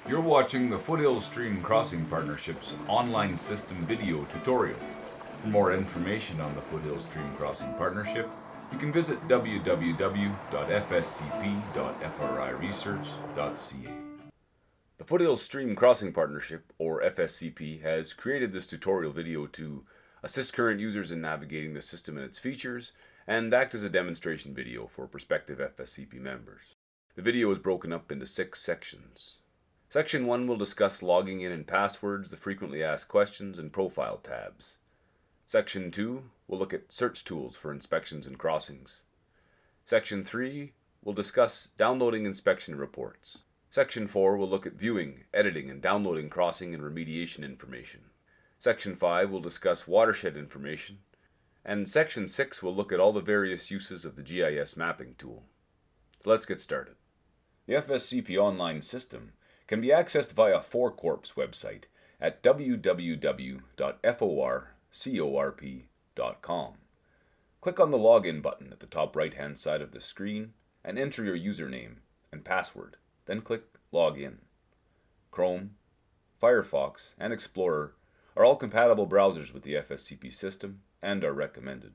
You're watching the Foothills Stream Crossing Partnership's online system video tutorial. For more information on the Foothills Stream Crossing Partnership, you can visit www.fscp.friresearch.ca. The Foothills Stream Crossing Partnership, or FSCP, has created this tutorial video to assist current users in navigating the system and its features, and act as a demonstration video for prospective FSCP members. The video is broken up into 6 sections. Section 1 will discuss logging in and passwords, the frequently asked questions, and profile tabs. Section 2 will look at search tools for inspections and crossings. Section 3 will discuss downloading inspection reports. Section 4 will look at viewing, editing, and downloading crossing and remediation information. Section 5 will discuss watershed information. And Section 6 will look at all the various uses of the GIS mapping tool. Let's get started. The FSCP online system can be accessed via 4Corp's website at www.forcorp.com. Click on the Login button at the top right-hand side of the screen and enter your username and password. Then click Login. Chrome, Firefox, and Explorer are all compatible browsers with the FSCP system and are recommended.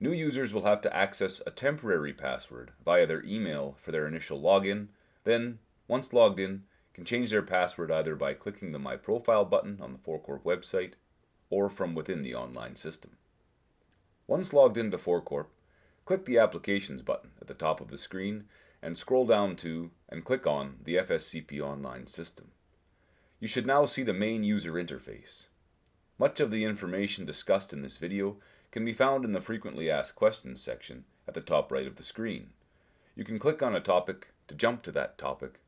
New users will have to access a temporary password via their email for their initial login, then, once logged in, can change their password either by clicking the My Profile button on the 4Corp website or from within the online system. Once logged into 4Corp, click the Applications button at the top of the screen and scroll down to and click on the FSCP online system. You should now see the main user interface. Much of the information discussed in this video can be found in the Frequently Asked Questions section at the top right of the screen. You can click on a topic to jump to that topic,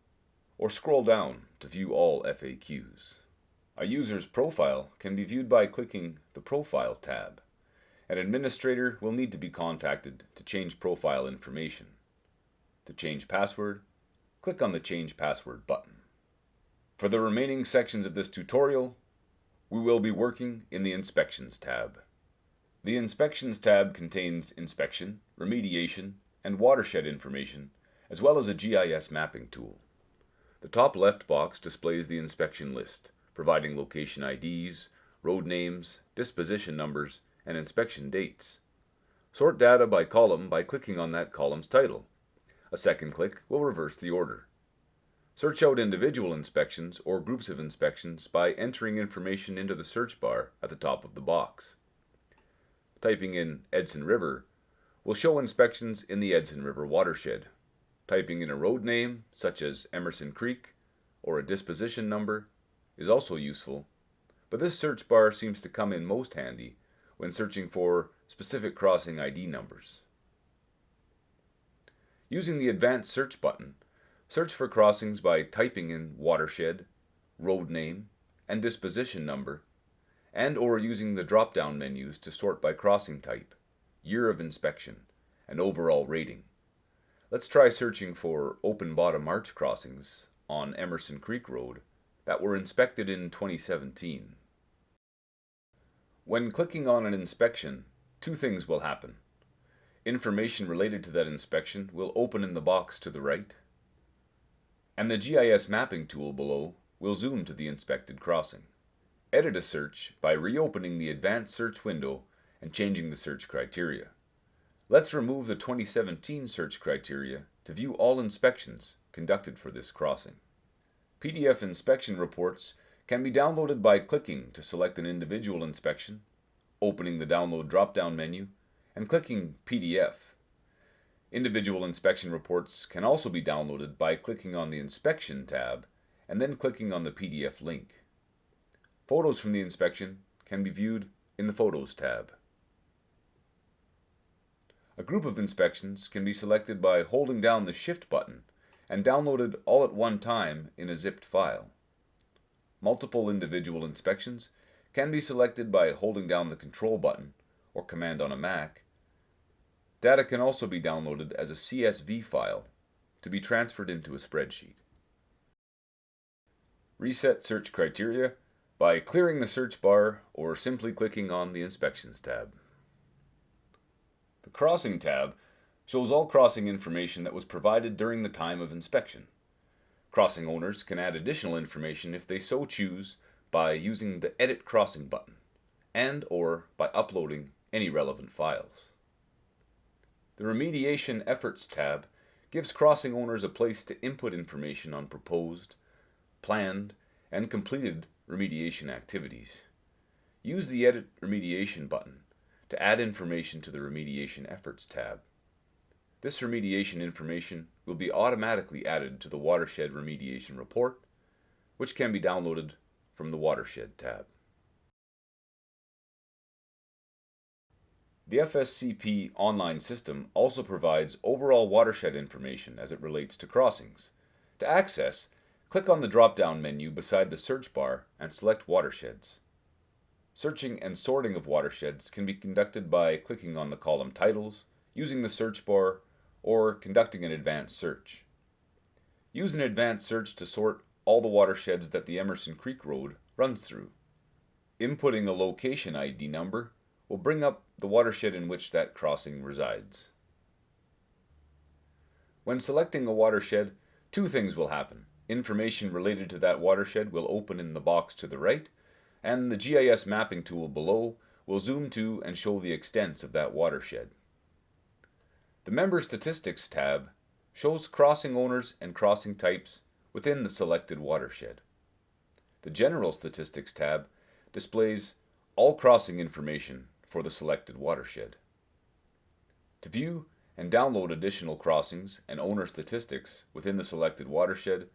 or scroll down to view all FAQs. A user's profile can be viewed by clicking the Profile tab. An administrator will need to be contacted to change profile information. To change password, click on the Change Password button. For the remaining sections of this tutorial, we will be working in the Inspections tab. The Inspections tab contains inspection, remediation, and watershed information, as well as a GIS mapping tool. The top left box displays the inspection list, providing location IDs, road names, disposition numbers, and inspection dates. Sort data by column by clicking on that column's title. A second click will reverse the order. Search out individual inspections or groups of inspections by entering information into the search bar at the top of the box. Typing in Edson River will show inspections in the Edson River watershed. Typing in a road name, such as Emerson Creek, or a disposition number, is also useful, but this search bar seems to come in most handy when searching for specific crossing ID numbers. Using the Advanced Search button, search for crossings by typing in watershed, road name, and disposition number, and or using the drop-down menus to sort by crossing type, year of inspection, and overall rating. Let's try searching for open bottom arch crossings on Emerson Creek Road that were inspected in 2017. When clicking on an inspection, 2 things will happen. Information related to that inspection will open in the box to the right, and the GIS mapping tool below will zoom to the inspected crossing. Edit a search by reopening the Advanced Search window and changing the search criteria. Let's remove the 2017 search criteria to view all inspections conducted for this crossing. PDF inspection reports can be downloaded by clicking to select an individual inspection, opening the Download drop-down menu, and clicking PDF. Individual inspection reports can also be downloaded by clicking on the Inspection tab and then clicking on the PDF link. Photos from the inspection can be viewed in the Photos tab. A group of inspections can be selected by holding down the Shift button and downloaded all at one time in a zipped file. Multiple individual inspections can be selected by holding down the Control button or Command on a Mac. Data can also be downloaded as a CSV file to be transferred into a spreadsheet. Reset search criteria by clearing the search bar or simply clicking on the Inspections tab. The Crossing tab shows all crossing information that was provided during the time of inspection. Crossing owners can add additional information if they so choose by using the Edit Crossing button and/or by uploading any relevant files. The Remediation Efforts tab gives crossing owners a place to input information on proposed, planned, and completed remediation activities. Use the Edit Remediation button to add information to the Remediation Efforts tab. This remediation information will be automatically added to the Watershed Remediation Report, which can be downloaded from the Watershed tab. The FSCP online system also provides overall watershed information as it relates to crossings. To access, click on the drop-down menu beside the search bar and select Watersheds. Searching and sorting of watersheds can be conducted by clicking on the column titles, using the search bar, or conducting an advanced search. Use an advanced search to sort all the watersheds that the Emerson Creek Road runs through. Inputting a location ID number will bring up the watershed in which that crossing resides. When selecting a watershed, two things will happen. Information related to that watershed will open in the box to the right, and the GIS mapping tool below will zoom to and show the extents of that watershed. The Member Statistics tab shows crossing owners and crossing types within the selected watershed. The General Statistics tab displays all crossing information for the selected watershed. To view and download additional crossings and owner statistics within the selected watershed,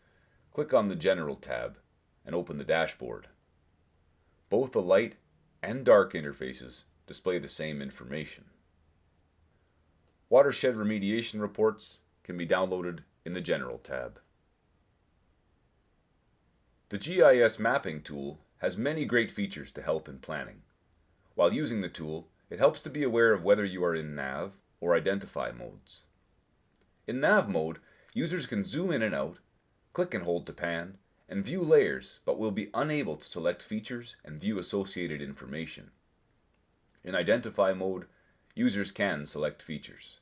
click on the General tab and open the dashboard. Both the light and dark interfaces display the same information. Watershed remediation reports can be downloaded in the General tab. The GIS mapping tool has many great features to help in planning. While using the tool, it helps to be aware of whether you are in nav or identify modes. In nav mode, users can zoom in and out, click and hold to pan, and view layers, but will be unable to select features and view associated information. In identify mode, users can select features.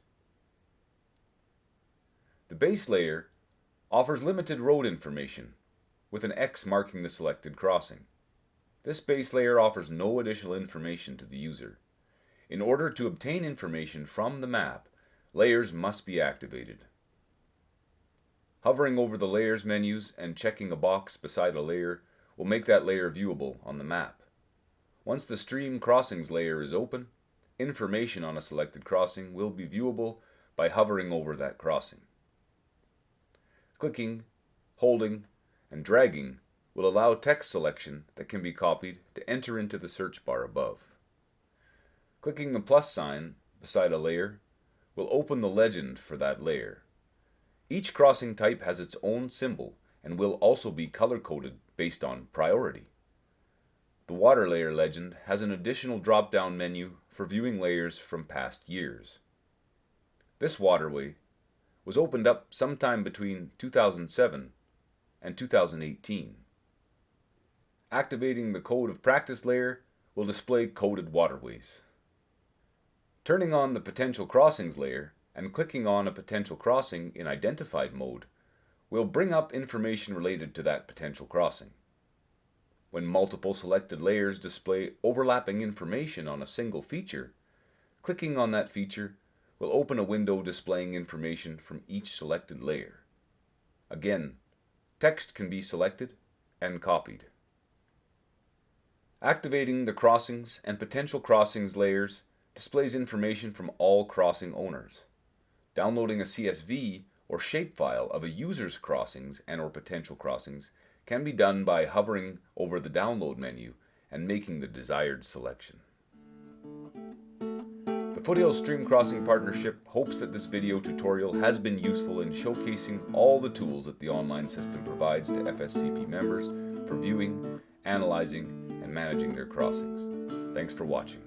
The base layer offers limited road information, with an X marking the selected crossing. This base layer offers no additional information to the user. In order to obtain information from the map, layers must be activated. Hovering over the Layers menus and checking a box beside a layer will make that layer viewable on the map. Once the Stream Crossings layer is open, information on a selected crossing will be viewable by hovering over that crossing. Clicking, holding, and dragging will allow text selection that can be copied to enter into the search bar above. Clicking the plus sign beside a layer will open the legend for that layer. Each crossing type has its own symbol and will also be color-coded based on priority. The water layer legend has an additional drop-down menu for viewing layers from past years. This waterway was opened up sometime between 2007 and 2018. Activating the Code of Practice layer will display coded waterways. Turning on the Potential Crossings layer and clicking on a potential crossing in Identified mode will bring up information related to that potential crossing. When multiple selected layers display overlapping information on a single feature, clicking on that feature will open a window displaying information from each selected layer. Again, text can be selected and copied. Activating the Crossings and Potential Crossings layers displays information from all crossing owners. Downloading a CSV or shapefile of a user's crossings and/or potential crossings can be done by hovering over the Download menu and making the desired selection. The Foothills Stream Crossing Partnership hopes that this video tutorial has been useful in showcasing all the tools that the online system provides to FSCP members for viewing, analyzing, and managing their crossings. Thanks for watching.